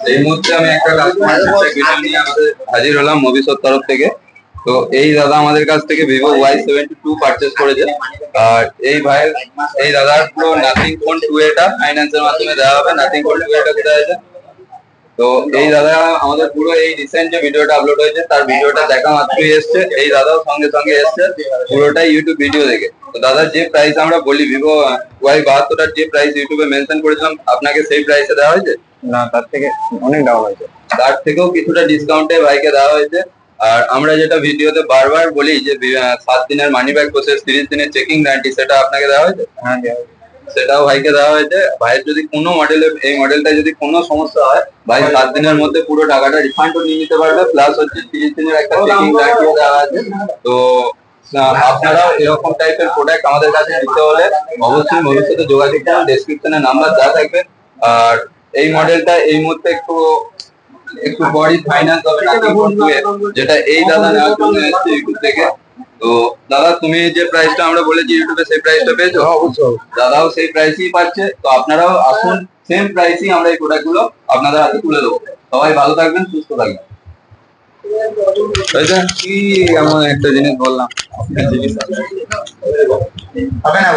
এই মুহূর্তে আমি একটা কাস্টমার ভিডিও নিয়ে আমাদের হাজির হলাম মবিসোর তরফ থেকে। তো এই দাদা আমাদের কাছ থেকে ভিভো Y72 পারচেজ করেছে। আর এই দাদার পুরো নাথিং ফোন 2 এটা ফাইন্যান্সের মাধ্যমে দেওয়া হবে। নাথিং ফোন 2 এটা কোথায় আছে? তো এই দাদা আমাদের পুরো এই রিসেন্ট যে ভিডিওটা আপলোড হয়েছে তার ভিডিওটা দেখা মাত্রই এসছে। এই দাদাও সঙ্গে সঙ্গে এসছে পুরোটাই ইউটিউব ভিডিও দেখে। তো দাদার যে প্রাইস আমরা বলি ভিভো Y72 যে প্রাইস ইউটিউবে মেনশন করেছিলাম আপনাকে সেই প্রাইসে দেওয়া হয়েছে না, তার থেকে অনেক দেওয়া হয়েছে। তার থেকেও কিছুটা ডিসকাউন্টে ভাইকে দেওয়া হয়েছে। আর আমরা যেটা ভিডিওতে বারবার বলি যে 7 দিনের মানি ব্যাক প্রসেস, 30 দিনের চেকিং গ্যারান্টি, সেটা আপনাকে দেওয়া হয়েছে। হ্যাঁ, দেওয়া হয়েছে। সেটাও ভাইকে দেওয়া হয়েছে। ভাইয়ের যদি কোনো এই মডেলটা যদি কোনো সমস্যা হয়, ভাই 7 দিনের মধ্যে পুরো টাকাটা রিফান্ডও নিয়ে নিতে পারবে। প্লাস হচ্ছে 30 দিনের একটা চেকিং গ্যারান্টিও দেওয়া আছে। তো আপনারাও এরকম টাইপের প্রোডাক্ট আমাদের কাছে নিতে হলে অবশ্যই ভবিষ্যতে যোগাযোগ করুন, ডেসক্রিপশনে নাম্বার দেওয়া থাকবে। আর এই মডেলটা এই মুহূর্তে একটু বড়ি ফাইন্যান্স হবে না, যেটা এই দাদা নেওয়ার জন্য এসছে ইউটিউব থেকে। তো দাদা তুমি যে প্রাইসটা আমরা বলেছি ইউটিউবে সেই প্রাইসটা পেয়েছো? অবশ্যই। দাদাও সেই প্রাইসই পাচ্ছে। তো আপনারাও আসুন, সেম প্রাইসই আমরা এই প্রোডাক্টগুলো আপনাদের হাতে তুলে দেবো। সবাই ভালো থাকবেন, সুস্থ থাকবেন। কি এমন একটা জিনিস বললাম, হবে না